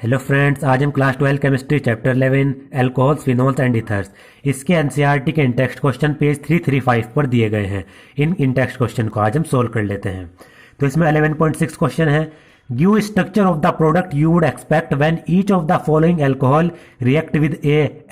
Hello friends, आज हम class 12 chemistry chapter 11 alcohols phenols and ethers इसके एनसीईआरटी के इंटेक्स्ट क्वेश्चन पेज 335 पर दिए गए हैं। इन इंटेक्स्ट क्वेश्चन को आज हम सोल्व कर लेते हैं। तो इसमें 11.6 क्वेश्चन है, give structure of the product you would expect when each of the following alcohol react with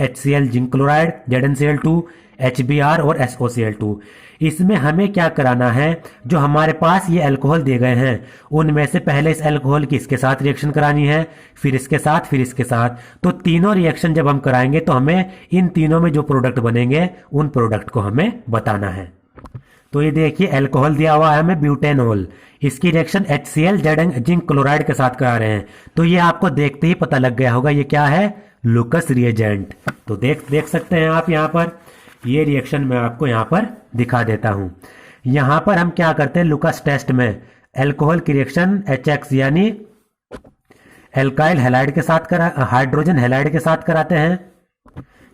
HCl zinc chloride, ZnCl2, HBr और SOCl2। इसमें हमें क्या कराना है, जो हमारे पास ये अल्कोहल दिए गए हैं उनमें से पहले इस अल्कोहल की इसके साथ रिएक्शन करानी है, फिर इसके साथ, फिर इसके साथ। तो तीनों रिएक्शन जब हम कराएंगे तो हमें इन तीनों में जो प्रोडक्ट बनेंगे उन प्रोडक्ट को हमें बताना है। तो ये देखिए अल्कोहल दिया हुआ है हमें ब्यूटेनॉल, इसकी रिएक्शन HCl जिंक क्लोराइड के साथ करा रहे हैं। तो ये आपको देखते ही पता लग गया होगा ये क्या है, लुकस रिएजेंट। तो देख सकते हैं आप यहाँ पर ये रिएक्शन मैं आपको यहाँ पर दिखा देता हूँ। यहाँ पर हम क्या करते हैं, लुकस टेस्ट में अल्कोहल की रिएक्शन HX यानी एल्काइल हैलाइड के साथ हाइड्रोजन हैलाइड के साथ कराते हैं,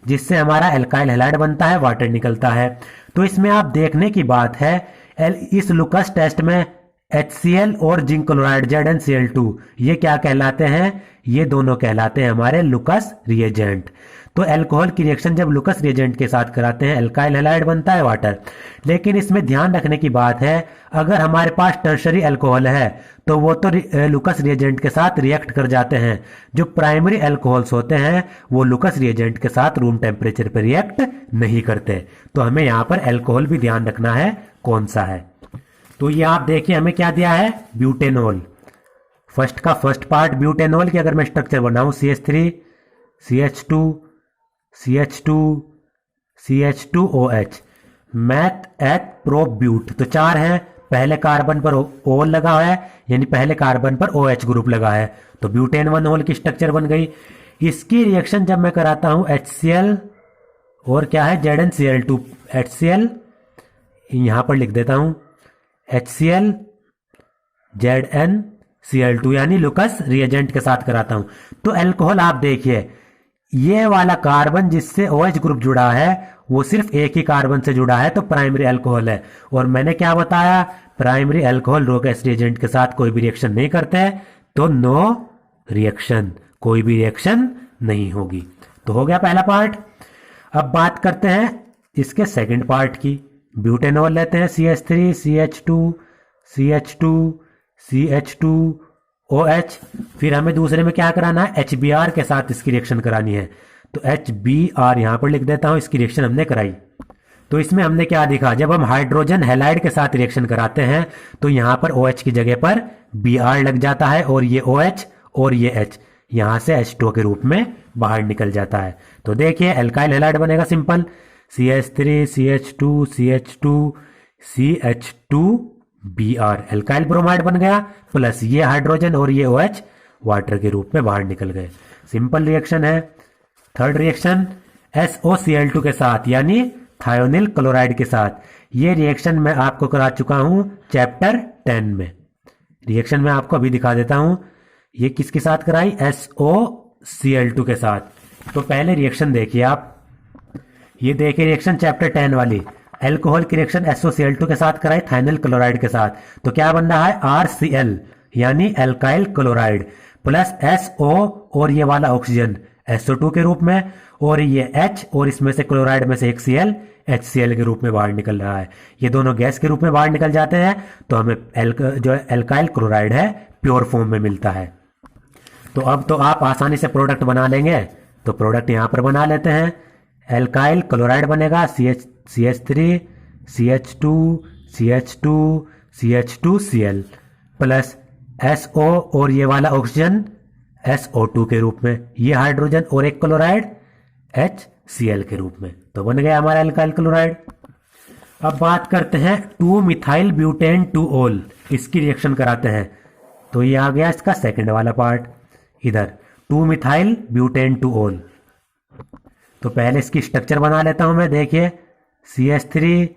जिससे हमारा एल्काइल हैलाइड बनता है, वाटर निकलता है। तो इसमें आप देखने की बात है, इस लुकस टेस्ट में HCl और जिंक क्लोराइड ZnCl2 ये क्या कहलाते हैं, ये दोनों कहलाते हैं हमारे लुकस रिएजेंट। तो अल्कोहल की रिएक्शन जब लुकस रिएजेंट के साथ कराते हैं एल्काइल हैलाइड बनता है, वाटर। लेकिन इसमें ध्यान रखने की बात है, अगर हमारे पास टर्शरी अल्कोहल है तो वो तो लुकस रिएजेंट के साथ रिएक्ट कर जाते हैं। जो प्राइमरी अल्कोहल्स होते हैं वो लुकस रिएजेंट के साथ रूम टेम्परेचर पर रिएक्ट नहीं करते। तो हमें यहाँ पर अल्कोहल भी ध्यान रखना है कौन सा है। तो ये आप देखिए हमें क्या दिया है, ब्यूटेनॉल। फर्स्ट पार्ट ब्यूटेनॉल की अगर मैं स्ट्रक्चर बनाऊं CH3 CH2 CH2 CH2OH math एथ प्रो ब्यूट। तो चार हैं, पहले कार्बन पर O लगा हुआ है यानी पहले कार्बन पर OH ग्रुप लगा है, तो ब्यूटेन 1 की स्ट्रक्चर बन गई। इसकी रिएक्शन जब मैं कराता हूं HCl और क्या है ZnCl2, HCl यहां पर लिख देता हूं HCl ZnCl2 यानी लुकस रिएजेंट के साथ कराता हूं। तो अल्कोहल आप देखिए, ये वाला कार्बन जिससे OH ग्रुप जुड़ा है वो सिर्फ एक ही कार्बन से जुड़ा है, तो प्राइमरी अल्कोहल है। और मैंने क्या बताया, प्राइमरी अल्कोहल लुकस रिएजेंट के साथ कोई भी रिएक्शन नहीं करते, तो नो रिएक्शन, कोई भी रिएक्शन नहीं होगी। तो हो गया पहला पार्ट। अब बात करते हैं इसके सेकंड पार्ट की। ब्यूटेनॉल लेते हैं CH3 CH2 CH2 CH2OH, फिर हमें दूसरे में क्या कराना है, HBr के साथ इसकी रिएक्शन करानी है। तो HBr यहां पर लिख देता हूं, इसकी रिएक्शन हमने कराई। तो इसमें हमने क्या देखा, जब हम हाइड्रोजन हैलाइड के साथ रिएक्शन कराते हैं तो यहां पर OH की जगह पर Br लग जाता है और ये OH और ये H यहां से H2 के रूप में बाहर निकल जाता है। तो देखिए एल्काइल हैलाइड बनेगा simple, CH3 CH2 CH2 CH2Br alkyl bromide बन गया, प्लस ये हाइड्रोजन और ये OH वाटर के रूप में बाहर निकल गए। सिंपल रिएक्शन है। थर्ड रिएक्शन SOCl2 के साथ यानी थायोनिल क्लोराइड के साथ, ये रिएक्शन मैं आपको करा चुका हूं चैप्टर 10 में। रिएक्शन मैं आपको अभी दिखा देता हूं, ये किसके साथ कराई, SOCl2 के साथ। तो पहले रिएक्शन देखिए आप, ये देखिए रिएक्शन चैप्टर 10 वाली, अल्कोहल की रिएक्शन SOCl2 के साथ कराई थाइनल क्लोराइड के साथ। तो क्या बन रहा है, RCl यानी एल्काइल क्लोराइड प्लस SO और ये वाला ऑक्सीजन SO2 के रूप में, और ये H और इसमें से क्लोराइड में से एक Cl HCl के रूप में बाहर निकल रहा है। ये दोनों गैस के रूप में बाहर निकल जाते हैं, तो हमें जो एल्काइल क्लोराइड है प्योर फॉर्म में मिलता है। तो अब तो आप आसानी से प्रोडक्ट बना लेंगे। तो प्रोडक्ट यहां पर बना लेते हैं, एल्काइल क्लोराइड बनेगा CH3 CH2 CH2 CH2Cl plus SO और ये वाला ऑक्सीजन SO2 के रूप में, ये हाइड्रोजन और एक क्लोराइड HCl के रूप में। तो बन गया हमारा एल्काइल क्लोराइड। अब बात करते हैं 2 मिथाइल ब्यूटेन 2-ऑल, इसकी रिएक्शन कराते हैं। तो ये आ गया इसका सेकंड वाला पार्ट, इधर 2 मिथाइल ब्यूटेन 2-ऑल। तो पहले इसकी स्ट्रक्चर बना लेता हूं मैं, देखिए CH3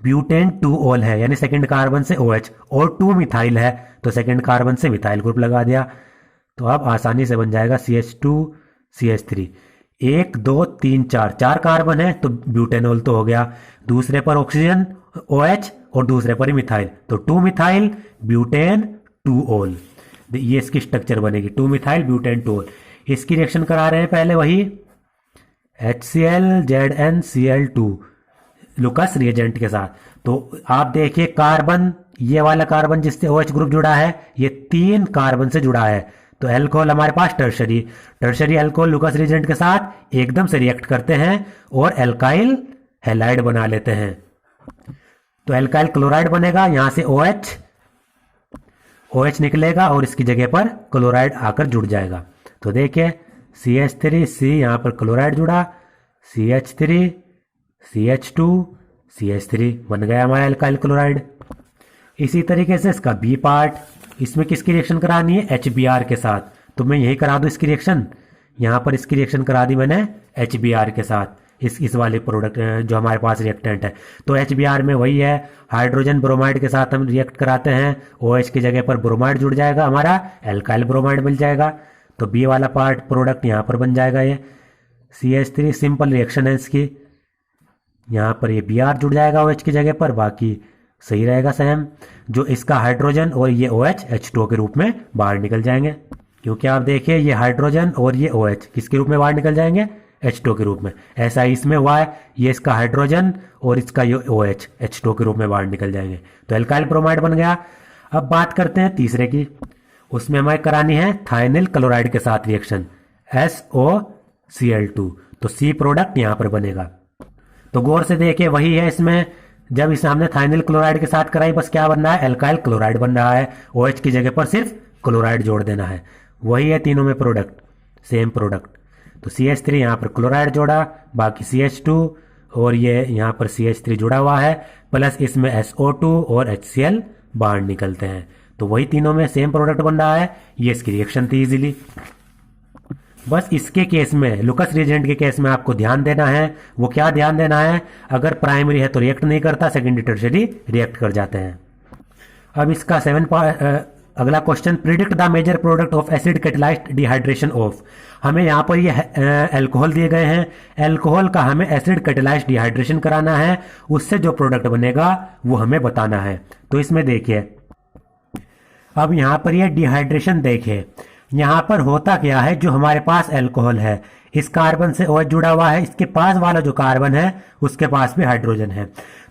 ब्यूटेन 2-ऑल है यानी सेकंड कार्बन से OH और 2 मिथाइल है तो सेकंड कार्बन से मिथाइल ग्रुप लगा दिया। तो अब आसानी से बन जाएगा CH2 CH3, 1 2 3 4 कार्बन है तो ब्यूटेनॉल तो हो गया, दूसरे पर ऑक्सीजन OH और दूसरे पर मिथाइल, तो 2 मिथाइल ब्यूटेन 2-ऑल। ये इसकी स्ट्रक्चर बनेगी 2 मिथाइल ब्यूटेन टोल। इसकी रिएक्शन करा रहे हैं पहले वही HCl लुकस रिएजेंट के साथ। तो आप देखिए कार्बन, ये वाला कार्बन जिससे OH ग्रुप जुड़ा है ये 3 कार्बन से जुड़ा है। तो एल्कोहल हमारे पास टर्शरी एल्कोहल लुकस रिएजेंट के साथ एकदम से रिएक्ट करते हैं और एल्काइल हैलाइड बना लेते हैं। तो एल्काइल क्लोराइड बनेगा, यहां से OH निकलेगा और इसकी जगह पर क्लोराइड आकर जुड़ जाएगा। तो देखिए CH3 यहां पर क्लोराइड जुड़ा, CH3 CH2 CH3 बन गया हमारा एल्काइल क्लोराइड। इसी तरीके से इसका बी पार्ट, इसमें किसकी रिएक्शन करानी है HBr के साथ। तो मैं यही करा दूं इसकी रिएक्शन, यहां पर इसकी रिएक्शन करा दी मैंने HBr के साथ, इस वाले प्रोडक्ट जो हमारे पास रिएक्टेंट है। तो HBr में वही है, हाइड्रोजन ब्रोमाइड के साथ हम रिएक्ट कराते हैं, OH की जगह पर ब्रोमाइड जुड़ जाएगा, हमारा एल्काइल ब्रोमाइड मिल जाएगा। तो बी वाला पार्ट प्रोडक्ट यहाँ पर बन जाएगा ये CH3, सिंपल रिएक्शन है इसकी। यहाँ पर ये Br जुड़ जाएगा OH की जगह पर, बाकी सही रहेगा सेम। जो इसका हाइड्रोजन और ये OH H2O के रूप में बाहर निकल जाएंगे, क्योंकि आप देखिए ये हाइड्रोजन और ये OH किसके रूप में बाहर निकल जाएंगे H2O के रूप में। ऐसा ही इसमें हुआ है, ये इसका हाइड्रोजन और इसका ये OH H2O के रूप में बाहर निकल जाएंगे। तो एल्काइल ब्रोमाइड बन गया। अब बात करते हैं तीसरे की, उसमें हमें करानी है थाइनिल क्लोराइड के साथ रिएक्शन SOCl2। तो C प्रोडक्ट यहां पर बनेगा। तो गौर से देखिए वही है इसमें, जब इसे हमने थाइनिल क्लोराइड के साथ कराई बस क्या बन रहा है एल्काइल क्लोराइड बन रहा है, OH की जगह पर सिर्फ क्लोराइड जोड़ देना है। वही है तीनों में प्रोडक्ट, सेम प्रोडक्ट। तो CH3 यहाँ पर क्लोराइड जोड़ा, बाकी CH2 और ये यहाँ पर CH3 जुड़ा हुआ है, प्लस इसमें SO2 और HCl बाहर निकलते हैं। तो वही तीनों में सेम प्रोडक्ट बन रहा है। ये इसकी रिएक्शन थी इजीली। बस इसके केस में, लुकस रिएजेंट के केस में आपको ध्यान देना है, वो क्या ध्यान देना है, अगर प्राइमरी है तो रिएक्ट नहीं करता, सेकेंडरी टर्शरी रिएक्ट कर जाते हैं। अब इसका अगला question, predict the major product of acid catalysed dehydration of. हमें यहाँ पर ये एल्कोहल दिए गए हैं, एल्कोहल का हमें एसिड कैटालाइज्ड डिहाइड्रेशन कराना है, उससे जो प्रोडक्ट बनेगा वो हमें बताना है। तो इसमें देखिए अब यहाँ पर ये डिहाइड्रेशन देखिए, यहाँ पर होता क्या है, जो हमारे पास एल्कोहल है इस कार्बन से OH जुड़ा हुआ है, इसके पास वाला जो कार्बन है उसके पास भी हाइड्रोजन है।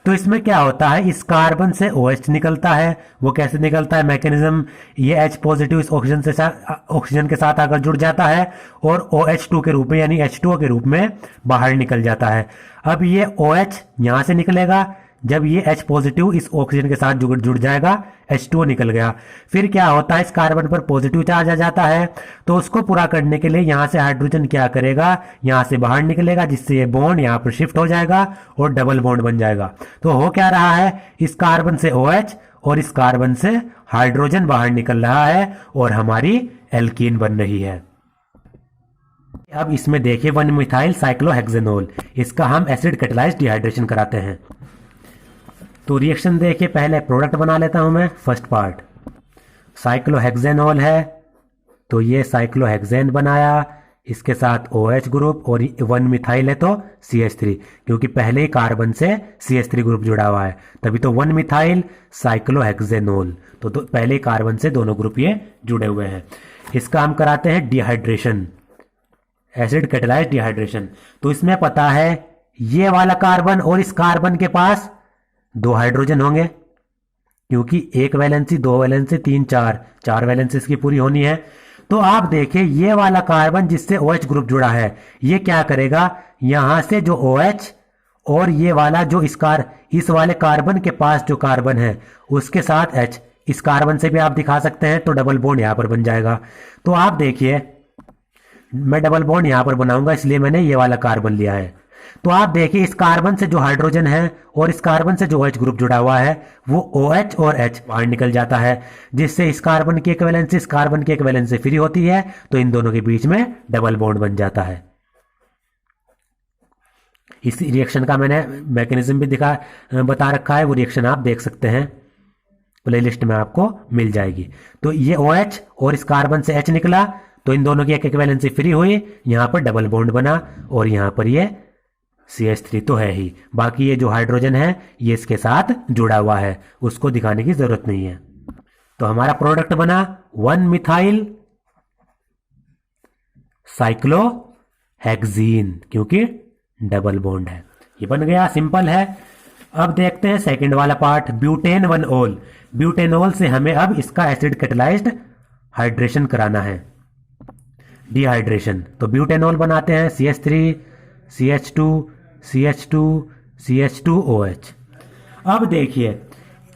तो इसमें क्या होता है, इस कार्बन से OH निकलता है। वो कैसे निकलता है, मैकेनिज्म, ये H पॉजिटिव इस ऑक्सीजन के साथ आकर जुड़ जाता है और OH2 के रूप में यानी H2O के रूप में बाहर निकल जाता है। अब ये OH यहां से निकलेगा, जब ये H पॉजिटिव इस ऑक्सीजन के साथ जुड़ जाएगा, H2O निकल गया। फिर क्या होता है, इस कार्बन पर पॉजिटिव चार्ज आ जाता है, तो उसको पूरा करने के लिए यहां से हाइड्रोजन क्या करेगा, यहां से बाहर निकलेगा, जिससे ये बॉन्ड यहां पर शिफ्ट हो जाएगा और डबल बॉन्ड बन जाएगा। तो हो क्या रहा है, इस कार्बन से OH और इस कार्बन से हाइड्रोजन बाहर निकल रहा है और हमारी एल्कीन बन रही है। अब इसमें देखिए 1 मिथाइल साइक्लोहेक्सेनोल, इसका हम एसिड कैटालाइज्ड डिहाइड्रेशन कराते हैं। तो रिएक्शन देखिए, पहले प्रोडक्ट बना लेता हूं मैं। फर्स्ट पार्ट साइक्लोहेक्सेनोल है, तो ये साइक्लोहेक्सेन बनाया, इसके साथ OH ग्रुप और 1 मिथाइल है तो CH3, क्योंकि पहले ही कार्बन से CH3 ग्रुप जुड़ा हुआ है, तभी तो 1 मिथाइल साइक्लोहेक्सेनोल। तो पहले ही कार्बन से दोनों ग्रुप ये जुड़े हुए हैं। इसका हम कराते हैं डिहाइड्रेशन, एसिड कैटालाइज्ड डिहाइड्रेशन। तो इसमें पता है ये वाला कार्बन और इस कार्बन के पास 2 हाइड्रोजन होंगे, क्योंकि 1 वैलेंसी 2 वैलेंसी 3 4 वैलेंसी इसकी पूरी होनी है। तो आप देखिए ये वाला कार्बन जिससे OH ग्रुप जुड़ा है, ये क्या करेगा, यहां से जो OH और ये वाला जो इस वाले कार्बन के पास जो कार्बन है उसके साथ H, इस कार्बन से भी आप दिखा सकते हैं, तो डबल बॉन्ड यहां पर बन जाएगा। तो आप देखिए मैं डबल बॉन्ड यहां पर बनाऊंगा, इसलिए मैंने ये वाला कार्बन लिया है। तो आप देखिए इस कार्बन से जो हाइड्रोजन है और इस कार्बन से जो OH ग्रुप जुड़ा हुआ है वो OH और H बाहर निकल जाता है, जिससे इस कार्बन की एक वैलेंसी इस कार्बन की एक वैलेंसी फ्री होती है, तो इन दोनों के बीच में डबल बॉन्ड बन जाता है। इस रिएक्शन का मैंने मैकेनिज्म भी बता रखा है, वो रिएक्शन आप देख सकते हैं, प्लेलिस्ट में आपको मिल जाएगी। तो ये OH और इस कार्बन से H निकला, तो इन दोनों की एक वैलेंसी फ्री हुई, यहां पर डबल बॉन्ड बना और यहां पर ये CH3 तो है ही, बाकी ये जो हाइड्रोजन है ये इसके साथ जुड़ा हुआ है, उसको दिखाने की जरूरत नहीं है। तो हमारा प्रोडक्ट बना 1 मिथाइल साइक्लोहेक्सीन, क्योंकि डबल बॉन्ड है। ये बन गया, सिंपल है। अब देखते हैं सेकंड वाला पार्ट, ब्यूटेन 1-ओल। ब्यूटेनॉल से हमें अब इसका एसिड कैटालाइज्ड हाइड्रेशन कराना है, डिहाइड्रेशन। तो ब्यूटेनॉल बनाते हैं CH3 CH2 CH2 CH2OH। अब देखिए,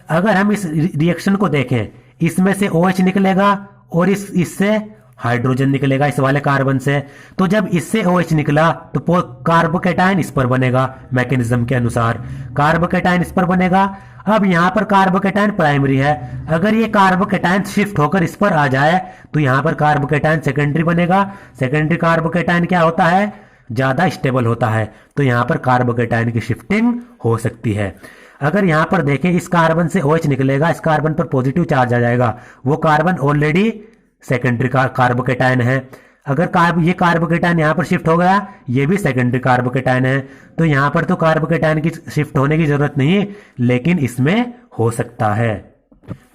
अगर हम इस रिएक्शन को देखें, इसमें से OH निकलेगा और इससे हाइड्रोजन निकलेगा, इस वाले कार्बन से। तो जब इससे OH निकला तो कार्बोकेटाइन इस पर बनेगा, मैकेनिज्म के अनुसार कार्बोकेटाइन इस पर बनेगा। अब यहां पर कार्बोकेटाइन प्राइमरी है, अगर ये कार्बोकेटाइन शिफ्ट होकर इस पर आ जाए तो यहां पर कार्बोकेटाइन सेकेंडरी बनेगा। सेकेंडरी कार्बोकेटाइन क्या होता है, ज्यादा स्टेबल होता है, तो यहां पर कार्बोकेटाइन की शिफ्टिंग हो सकती है। अगर यहां पर देखें, इस कार्बन से OH निकलेगा, इस कार्बन पर पॉजिटिव चार्ज आ जाएगा, वो कार्बन ऑलरेडी सेकेंडरी कार्बोकेटाइन है। अगर ये कार्बोकेटाइन यहां पर शिफ्ट हो गया, ये भी सेकेंडरी कार्बोकेटाइन है, तो यहां पर तो कार्बोकेटाइन की शिफ्ट होने की जरूरत नहीं, लेकिन इसमें हो सकता है।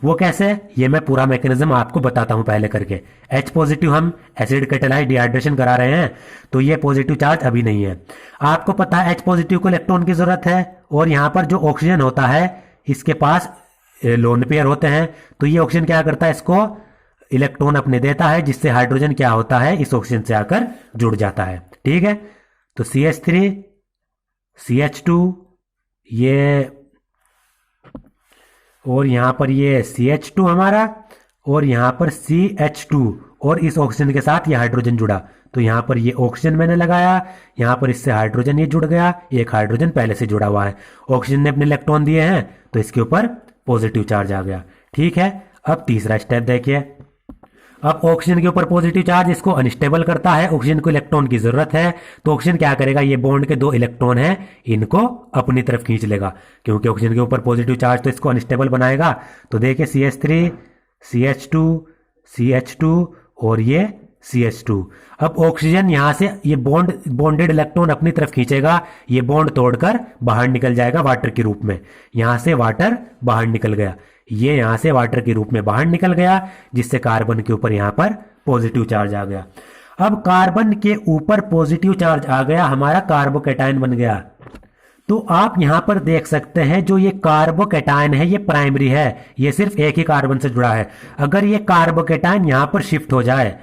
वो कैसे, ये मैं पूरा मैकेनिज्म आपको बताता हूं पहले करके। H पॉजिटिव हम एसिड कैटालाइज्ड डिहाइड्रेशन करा रहे हैं, तो ये पॉजिटिव चार्ज अभी नहीं है। आपको पता है H पॉजिटिव को इलेक्ट्रॉन की जरूरत है, और यहां पर जो ऑक्सीजन होता है इसके पास लोन पेयर होते हैं, तो ये ऑक्सीजन क्या करता है, इसको इलेक्ट्रॉन अपने देता है, जिससे हाइड्रोजन क्या होता है, इस ऑक्सीजन से आकर जुड़ जाता है। ठीक है, तो CH3 CH2 ये, और यहां पर ये CH2 हमारा, और यहां पर CH2, और इस ऑक्सीजन के साथ ये हाइड्रोजन जुड़ा, तो यहां पर ये ऑक्सीजन मैंने लगाया, यहां पर इससे हाइड्रोजन ये जुड़ गया, एक हाइड्रोजन पहले से जुड़ा हुआ है, ऑक्सीजन ने अपने इलेक्ट्रॉन दिए हैं, तो इसके ऊपर पॉजिटिव चार्ज आ गया। ठीक है, अब तीसरा स्टेप देखिए। अब ऑक्सीजन के ऊपर पॉजिटिव चार्ज इसको अनस्टेबल करता है, ऑक्सीजन को इलेक्ट्रॉन की जरूरत है, तो ऑक्सीजन क्या करेगा, ये बॉन्ड के 2 इलेक्ट्रॉन हैं, इनको अपनी तरफ खींच लेगा, क्योंकि ऑक्सीजन के ऊपर पॉजिटिव चार्ज तो इसको अनस्टेबल बनाएगा। तो देखिए CH3 CH2 CH2 और ये CH2। अब ऑक्सीजन यहां से ये बॉन्डेड इलेक्ट्रॉन अपनी तरफ खींचेगा, ये बॉन्ड तोड़कर बाहर निकल जाएगा वाटर के रूप में। यहां से वाटर बाहर निकल गया, ये यहां से वाटर के रूप में बाहर निकल गया, जिससे कार्बन के ऊपर यहां पर पॉजिटिव चार्ज आ गया। अब कार्बन के ऊपर पॉजिटिव चार्ज आ गया, हमारा कार्बोकेटाइन बन गया। तो आप यहां पर देख सकते हैं, जो ये कार्बोकेटाइन है ये प्राइमरी है, ये सिर्फ एक ही कार्बन से जुड़ा है। अगर ये कार्बोकेटाइन यहां पर शिफ्ट हो जाए,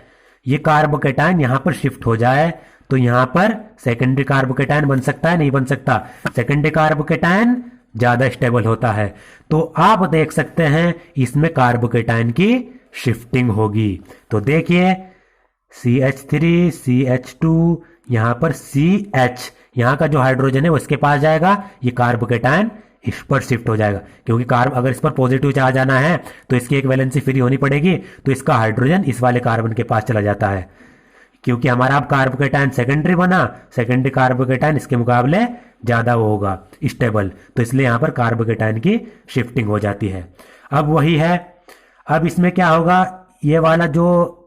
ये कार्बोकेटाइन यहां पर शिफ्ट हो जाए, तो यहां पर सेकेंडरी कार्बोकेटाइन बन सकता है, नहीं बन सकता। सेकेंडरी कार्बोकेटाइन ज्यादा स्टेबल होता है, तो आप देख सकते हैं इसमें कार्बोकेटाइन की शिफ्टिंग होगी। तो देखिए CH3 CH2, यहां पर CH, यहां का जो हाइड्रोजन है वो इसके पास जाएगा, ये कार्बोकेटाइन इस पर शिफ्ट हो जाएगा, क्योंकि अगर इस पर पॉजिटिव चार्ज आना है तो इसकी एक वैलेंसी फ्री होनी पड़ेगी, तो इसका हाइड्रोजन इस वाले कार्बन के पास चला जाता है, क्योंकि हमारा अब कार्बोकेटाइन सेकेंडरी बना, सेकेंडरी कार्बोकेटाइन इसके मुकाबले ज्यादा वो होगा स्टेबल, तो इसलिए यहां पर कार्बोकेटाइन की शिफ्टिंग हो जाती है। अब वही है, अब इसमें क्या होगा, ये वाला जो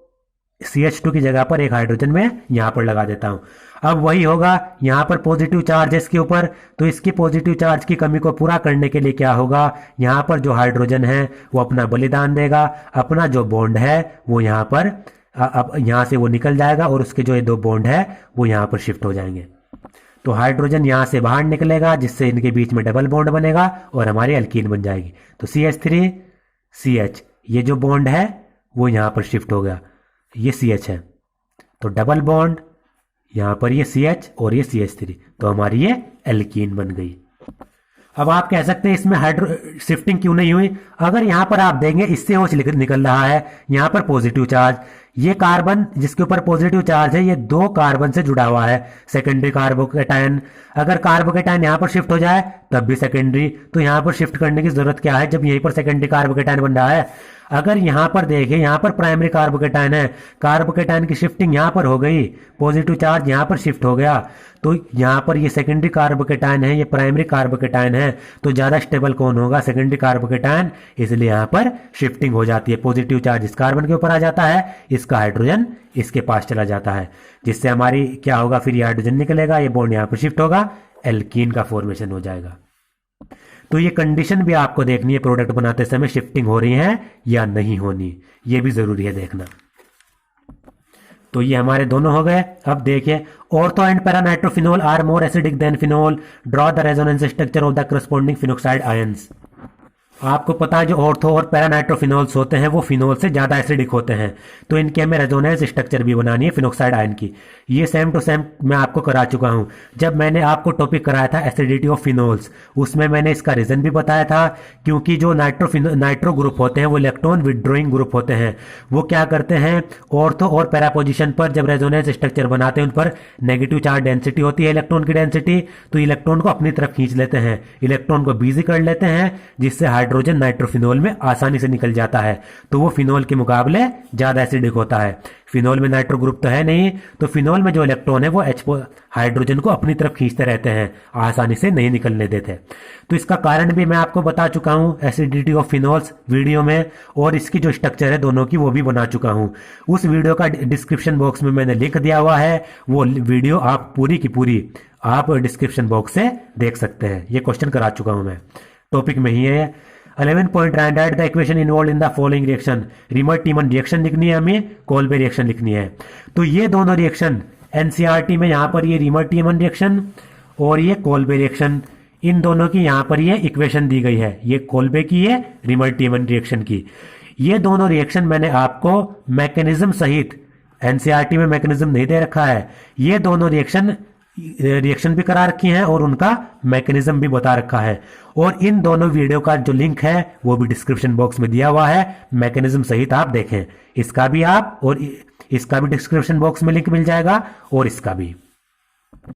CH2 की जगह पर एक हाइड्रोजन में यहां पर लगा देता हूं। अब वही होगा, यहां पर पॉजिटिव चार्ज है इसके ऊपर, तो इसकी पॉजिटिव चार्ज की कमी को पूरा करने के लिए क्या होगा, यहां पर जो हाइड्रोजन है वो अपना बलिदान देगा, अपना जो बॉन्ड है वो यहां पर अब यहां से वो निकल जाएगा, और उसके जो ये 2 बॉन्ड है वो यहां पर शिफ्ट हो जाएंगे। तो हाइड्रोजन यहां से बाहर निकलेगा, जिससे इनके बीच में डबल बॉन्ड बनेगा और हमारी एल्कीन बन जाएगी। तो CH3 CH, ये जो बॉन्ड है वो यहां पर शिफ्ट हो गया, ये CH है, तो डबल बॉन्ड यहां पर ये CH और ये CH3, तो हमारी ये एल्कीन बन गई। अब आप कह सकते हैं इसमें हाइड्रो शिफ्टिंग क्यों नहीं हुई, अगर यहां पर आप देंगे इससे OH निकल रहा है, यहां पर पॉजिटिव चार्ज, ये कार्बन जिसके ऊपर पॉजिटिव चार्ज है ये 2 कार्बन से जुड़ा हुआ है, सेकेंडरी कार्बोकेटाइन। अगर कार्बोकेटाइन यहां पर शिफ्ट हो जाए तब भी सेकेंडरी, तो यहां पर शिफ्ट करने की जरूरत क्या है जब यहीं पर सेकेंडरी कार्बोकेटाइन बन रहा है। अगर यहां पर देखें, यहां पर प्राइमरी कार्बोकेटाइन है, कार्बोकेटाइन की शिफ्टिंग यहां पर हो गई, पॉजिटिव चार्ज यहां पर शिफ्ट हो गया, तो यहां पर ये सेकेंडरी कार्बोकेटाइन है, ये प्राइमरी कार्बोकेटाइन है, तो ज्यादा स्टेबल कौन होगा, सेकेंडरी कार्बोकेटाइन, इसलिए यहां पर शिफ्टिंग हो जाती है, पॉजिटिव चार्ज इस कार्बन के ऊपर आ जाता है, इसका हाइड्रोजन इसके पास चला जाता है, जिससे हमारी क्या होगा, फिर ये हाइड्रोजन निकलेगा, ये बॉन्ड यहां पर शिफ्ट होगा, एल्कीन का फॉर्मेशन हो जाएगा। तो ये कंडीशन भी आपको देखनी है प्रोडक्ट बनाते समय, शिफ्टिंग हो रही है या नहीं होनी, ये भी जरूरी है देखना। तो ये हमारे दोनों हो गए। अब देखिए, ortho and paranitrophenol are more acidic than phenol, draw the resonance structure of the corresponding phenoxide ions. आपको पता है जो ऑर्थो और पैरानाइट्रोफिनोल्स होते हैं वो फिनोल से ज़्यादा एसिडिक होते हैं, तो इनके हमें रेजोनेंस स्ट्रक्चर भी बनानी है फिनोक्साइड आयन की। ये सेम टू सेम मैं आपको करा चुका हूं। जब मैंने आपको टॉपिक कराया था एसिडिटी ऑफ फिनोल्स, उसमें मैंने इसका रीज़न भी बताया था, क्योंकि जो नाइट्रो ग्रुप होते हैं वो इलेक्ट्रॉन विदड्रॉइंग ग्रुप होते हैं। वो क्या करते हैं, ऑर्थो और पैरा पोजिशन पर जब रेजोनेंस स्ट्रक्चर बनाते हैं उन पर नेगेटिव चार्ज डेंसिटी होती है, इलेक्ट्रॉन की डेंसिटी, तो इलेक्ट्रॉन को अपनी तरफ खींच लेते हैं, इलेक्ट्रॉन को बिजी कर लेते हैं, जिससे हाइड्रोजन नाइट्रोफिनोल में आसानी से निकल जाता है। तो वो फिनोल के मुकाबले ज्यादा एसिडिक होता है। फिनोल में नाइट्रो ग्रुप तो है नहीं, तो फिनोल में जो इलेक्ट्रॉन है वो हाइड्रोजन को अपनी तरफ खींचते रहते हैं, आसानी से नहीं निकलने देते। तो इसका कारण भी मैं आपको बता चुका हूं एसिडिटी ऑफ फिनोल्स वीडियो में, और इसकी जो स्ट्रक्चर है दोनों की वो भी बना चुका हूं। उस वीडियो का डिस्क्रिप्शन बॉक्स में मैंने लिख दिया हुआ है, वो वीडियो आप पूरी की पूरी आप डिस्क्रिप्शन बॉक्स से देख सकते हैं। ये क्वेश्चन करा चुका हूं मैं, टॉपिक में ही है। 11 point right the equation involve in the following reaction. Reamer टीमन reaction लिखनी है हमें, कोल्बे रिएक्शन लिखनी है। तो ये दोनों रिएक्शन एनसीईआरटी में यहाँ पर ये रिमर टीमन रिएक्शन और ये कोल्बे रिएक्शन, इन दोनों की यहाँ पर ये इक्वेशन दी गई है, ये कोल्बे की है, रिमर टीमन रिएक्शन की। ये दोनों रिएक्शन मैंने आपको मैकेनिज्म सहित, एनसीईआरटी में मैकेनिज्म नहीं दे रखा है, ये दोनों रिएक्शन भी करा रखी हैं और उनका मैकेनिज्म भी बता रखा है। और इन दोनों वीडियो का जो लिंक है वो भी डिस्क्रिप्शन बॉक्स में दिया हुआ है, मैकेनिज्म सहित आप देखें। इसका भी आप और इसका भी डिस्क्रिप्शन बॉक्स में लिंक मिल जाएगा और इसका भी।